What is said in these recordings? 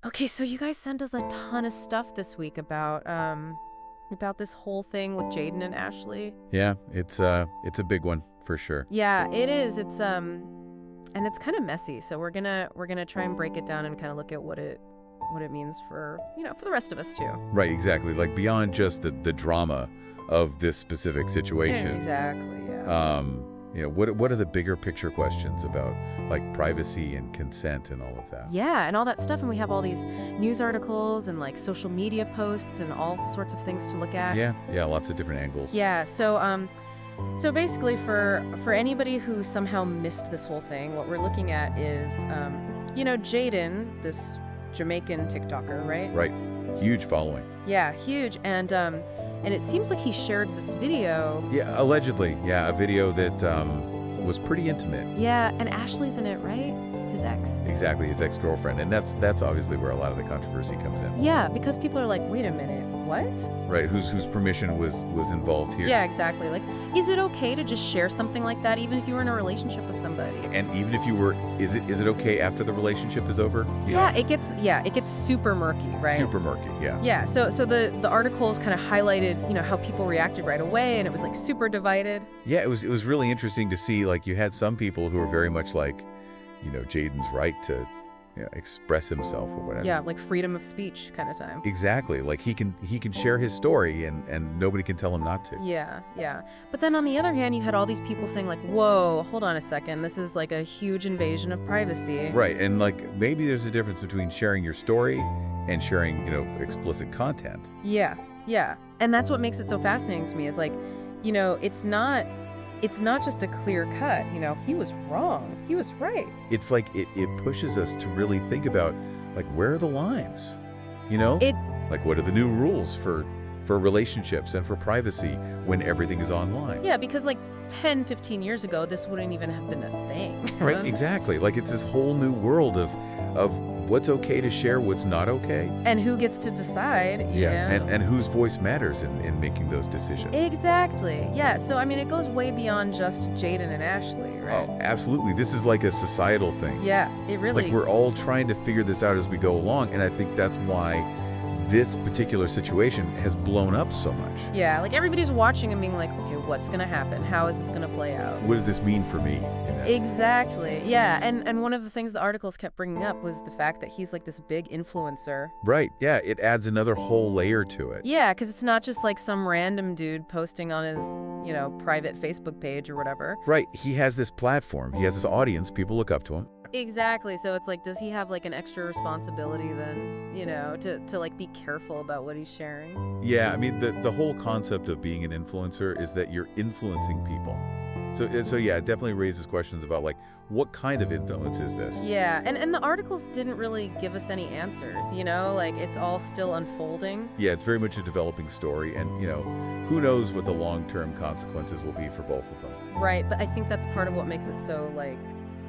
Okay, so you guys sent us a ton of stuff this week about this whole thing with Jayden and Ashley. Yeah, it's a big one for sure. Yeah, it is. And it's kind of messy. So we're gonna try and break it down and kind of look at what it means for, for the rest of us too. Right, exactly. Like beyond just the drama of this specific Yeah, situation. exactly. Yeah. What are the bigger picture questions about like privacy and consent and all of that? Yeah, and all that stuff, and we have all these news articles and like social media posts and all sorts of things to look at. Yeah, lots of different angles. Yeah, so basically for anybody who somehow missed this whole thing, what we're looking at is Jayden, this Jamaican TikToker, right? Right. Huge following. Yeah, huge. And it seems like he shared this video. Yeah, allegedly. Yeah, a video that was pretty intimate. Yeah, and Ashley's in it, right? His ex. Exactly, his ex-girlfriend. And that's obviously where a lot of the controversy comes in. Yeah, because people are like, wait a minute, what? Right, whose permission was involved here. Yeah, exactly. Like, is it okay to just share something like that even if you were in a relationship with somebody? And even if you were, is it okay after the relationship is over? Yeah, it gets super murky, right? Super murky, yeah. Yeah, so the articles kind of highlighted, how people reacted right away, and it was like super divided. Yeah, it was really interesting to see, like, you had some people who were very much like, Jayden's right to express himself or whatever. Yeah, like freedom of speech kind of time. Exactly. Like he can share his story and nobody can tell him not to. Yeah. But then on the other hand, you had all these people saying like, whoa, hold on a second. This is like a huge invasion of privacy. Right. And like maybe there's a difference between sharing your story and sharing, explicit content. Yeah. And that's what makes it so fascinating to me is like, it's not just a clear cut, he was wrong. He was right. It's like it pushes us to really think about like where are the lines? Like what are the new rules for relationships and for privacy when everything is online? Yeah, because like 10, 15 years ago, this wouldn't even have been a thing. Right, exactly. Like it's this whole new world of what's okay to share, what's not okay. And who gets to decide. And whose voice matters in making those decisions. Exactly. Yeah, so I mean, it goes way beyond just Jayden and Ashley, right? Oh, absolutely. This is like a societal thing. Yeah, it really... Like we're all trying to figure this out as we go along, and I think that's why this particular situation has blown up so much. Yeah, like everybody's watching and being like, okay, what's going to happen? How is this going to play out? What does this mean for me? Exactly. Yeah, and one of the things the articles kept bringing up was the fact that he's like this big influencer. Right, yeah, it adds another whole layer to it. Yeah, because it's not just like some random dude posting on his, private Facebook page or whatever. Right, he has this platform, he has this audience, people look up to him. Exactly. So it's like, does he have like an extra responsibility then, to like be careful about what he's sharing? Yeah, I mean, the whole concept of being an influencer is that you're influencing people. So yeah, it definitely raises questions about like, what kind of influence is this? Yeah, and the articles didn't really give us any answers, like it's all still unfolding. Yeah, it's very much a developing story, and who knows what the long-term consequences will be for both of them. Right, but I think that's part of what makes it so like,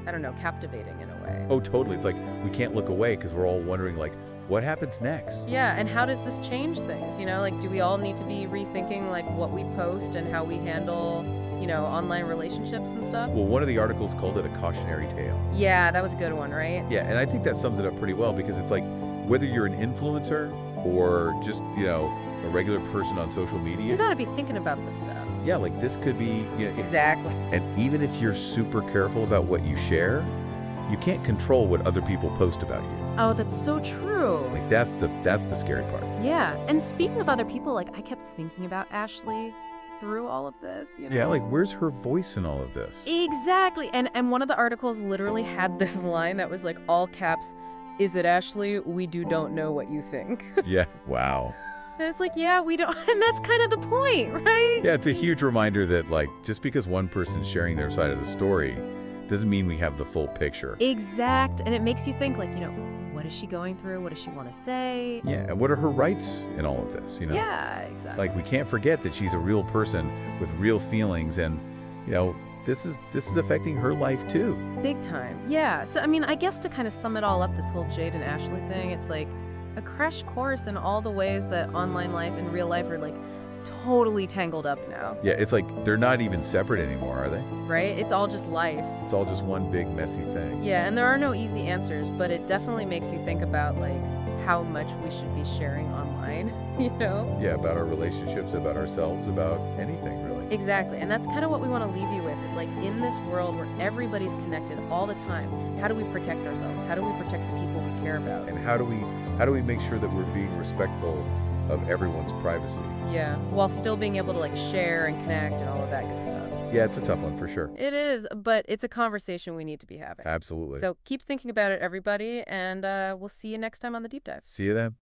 I don't know, captivating in a way. Oh, totally. It's like we can't look away because we're all wondering, like, what happens next? Yeah, and how does this change things? Like, do we all need to be rethinking, like, what we post and how we handle, online relationships and stuff? Well, one of the articles called it a cautionary tale. Yeah, that was a good one, right? Yeah, and I think that sums it up pretty well because it's like, whether you're an influencer or just, a regular person on social media. You gotta be thinking about this stuff. Yeah, like this could be, Exactly. And even if you're super careful about what you share, you can't control what other people post about you. Oh, that's so true. Like that's the scary part. Yeah, and speaking of other people, like I kept thinking about Ashley through all of this, Yeah, like where's her voice in all of this? Exactly. And one of the articles literally had this line that was like all caps, "Is it Ashley? We don't know what you think." Yeah, wow. And it's like, yeah, we don't, and that's kind of the point, right? Yeah, it's a huge reminder that, like, just because one person's sharing their side of the story doesn't mean we have the full picture. Exact. And it makes you think, like, what is she going through? What does she want to say? Yeah, and what are her rights in all of this, Yeah, exactly. Like, we can't forget that she's a real person with real feelings, and, this is affecting her life, too. Big time. Yeah. So, I mean, I guess to kind of sum it all up, this whole Jade and Ashley thing, it's like a crash course in all the ways that online life and real life are like totally tangled up now. Yeah, it's like they're not even separate anymore, are they? Right? It's all just life. It's all just one big messy thing. Yeah, and there are no easy answers, but it definitely makes you think about like how much we should be sharing online, you know? Yeah, about our relationships, about ourselves, about anything, really. Exactly. And that's kind of what we want to leave you with is like in this world where everybody's connected all the time, how do we protect ourselves? How do we protect the people we care about? And how do we make sure that we're being respectful of everyone's privacy? Yeah, while still being able to like share and connect and all of that good stuff. Yeah, it's a tough one for sure. It is, but it's a conversation we need to be having. Absolutely. So keep thinking about it, everybody, and we'll see you next time on the Deep Dive. See you then.